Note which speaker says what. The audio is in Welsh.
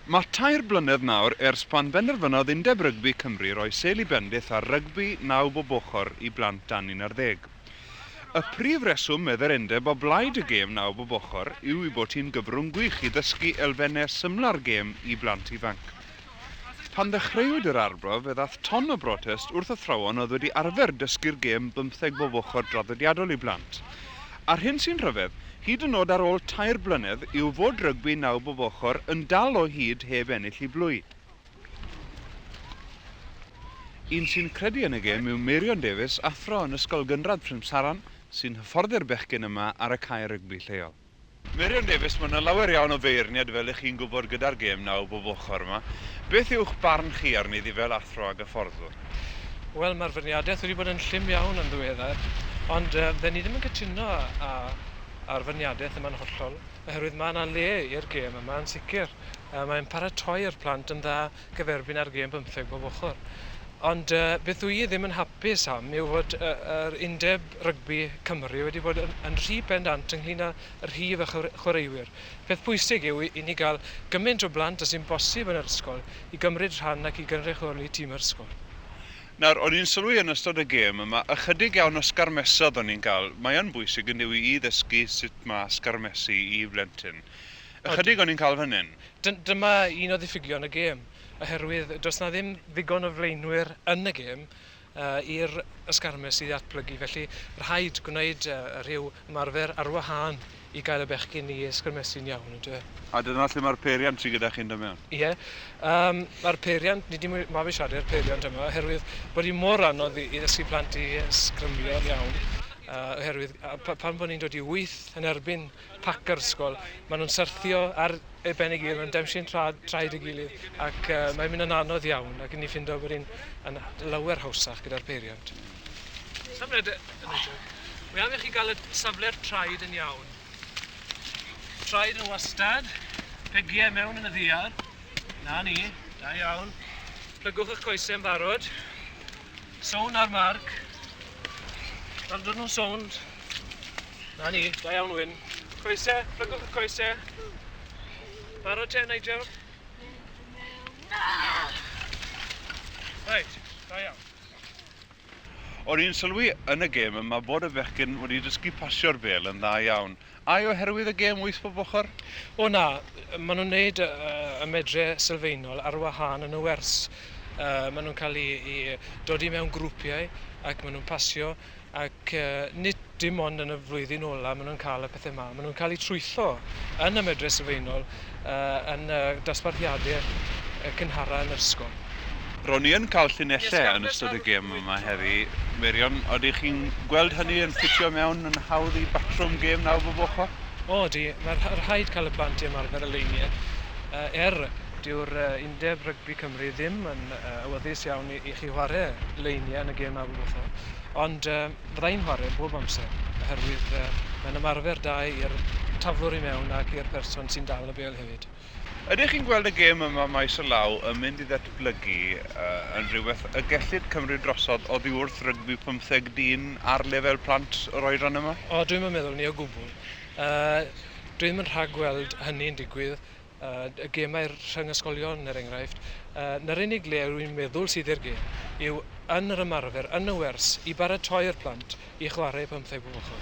Speaker 1: Mae 3 blynedd nawr ers pan benderfynodd Undeb Rygbi Cymru roi seil I bendith ar rygbi 9 bob ochr I blant dan 11. Y prif reswm medde'r Undeb o blaid y gêm 9 bob ochr yw I bod hi'n gyfrwng gwych I ddysgu elfennau symla'r gêm I blant ifanc. Pan ddechreuwyd yr arbrof, fe ddaeth ton o brotest wrth athrawon oedd wedi arfer dysgu'r gêm 15 bob ochr draddodiadol I blant. A'r hyn sy'n rhyfedd, hyd yn oed ar ôl 3 blynedd yw fod rygbi 9 bob ochr yn dal o hyd heb ennill I blwy. Un sy'n credu yn y gêm yw Meirion Davies, athro yn ysgol gynradd Prymsaran, sy'n hyfforddi'r bechgyn yma ar y cae rygbi lleol. Meirion Davies, mae yna lawer iawn o feirniad fel ych chi'n gwybod gyda'r gêm 9 bob ochr yma. Beth yw'ch barn chi arni ddi fel athro ag hyfforddwr?
Speaker 2: Wel, mae'r ferniadaeth wedi bod yn llym iawn yn ddiweddar, ond fe ni ddim yn cytuno a'r ferniadaeth yma'n hollol, oherwydd mae yna le i'r gêm yma yn sicr. Mae'n paratoi'r plant yn dda gyferbyn ar gêm 15 bob ochr. Ond beth dwi ddim yn hapus am yw fod yr Undeb Rygbi Cymru wedi bod yn rhy pendant ynglyn â'r rhif y chwaraewyr. Peth pwysig yw I ni gael gymaint o blant as sy'n bosib yn yr ysgol I gymryd rhan ac I gynrychioli tîm yr ysgol.
Speaker 1: Nawr, o'n i'n sylwi yn ystod y gêm yma, ychydig iawn o sgarmesodd o'n i'n cael. Mae yn bwysig yn I ddysgu sut mae sgarmesu I blentyn. Ychydig o'n i'n cael fan hyn.
Speaker 2: Dyma un o ddiffygion y gêm, oherwydd does na ddim ddigon o flaenwyr yn y gêm i'r ysgarmes I ddatblygu. Felly rhaid gwneud rhyw ymarfer ar wahân I gael y bechgyn I ysgarmesu'n iawn.
Speaker 1: A dyna lle mae'r peiriant sy'n gyda chi'n dod mewn?
Speaker 2: Ie. Mae'r peiriant, ni wedi mabwysiadu'r peiriant yma, oherwydd bod I mor anodd I ddysgu plant I ysgrymio'n iawn. Oherwydd pan bod ni'n dod I wyth yn erbyn pac yr ysgol, maen nhw'n syrthio ar eu ben I gilydd, maen demsiwn traed I gilydd, ac mae'n mynd yn anodd iawn, ac ni'n ffindo bod ni'n lawer hawsach gyda'r peiriant. Safle, wy am I chi gael y safle'r traed yn iawn. Traed yn wastad, pegiau mewn yn y ddiar. Na ni, da iawn. Plygwch eich coesau yn barod. Sown ar marc. Randwn nhw'n sownd. Na ni, da iawn Wyn. Coesau, plygwch eich coesau. Barod te, Nigel? Reit, da iawn.
Speaker 1: O'n i'n sylwi yn y gêm yma bod y bechgyn wedi dysgu pasio'r bel yn dda iawn. A oherwydd y gêm 8 bob ochr?
Speaker 2: O na, maen nhw'n neud y medre sylfaenol ar wahân yn y wers. Maen nhw'n cael I dod I mewn grwpiau ac maen nhw'n pasio ac nid dim ond yn y flwyddyn ola maen nhw'n cael y pethau yma. Maen nhw'n cael eu trwytho yn y medre sylfaenol yn dosbarthiadau cynhara yn yr ysgol.
Speaker 1: Ro'n I yn cael llinellau yn ystod y gêm yma heddi. Meirion, oeddech chi'n gweld hynny yn ffitio mewn yn hawdd I batrwm gêm 9 bob ochr?
Speaker 2: O, mae'r rhaid cael y plant I ymarfer y leiniau. Dyw'r Undeb Rygbi Cymru ddim yn awyddus iawn I chi chwarae leiniau yn y gêm 9 bob ochr. Ond fyddai'n chwarae bob amser, oherwydd mae'n ymarfer da i'r taflwr I mewn ac i'r person sy'n dal y bel hefyd.
Speaker 1: Ydych chi'n gweld y gêm yma maes o law yn mynd I ddatblygu yn rhywbeth y gellid Cymru drosodd oddi wrth rygbi 15 dyn ar lefel plant yr oedran yma?
Speaker 2: O, dwi'n meddwl ni o gwbl. Dwi ddim yn rhagweld hynny'n digwydd. Y gemau rhyngysgolion er enghraifft. Na'r unig le rwy'n meddwl sydd i'r gêm yw yn yr ymarfer, yn y wers, I baratoi'r plant I chwarae 15 bob ochr.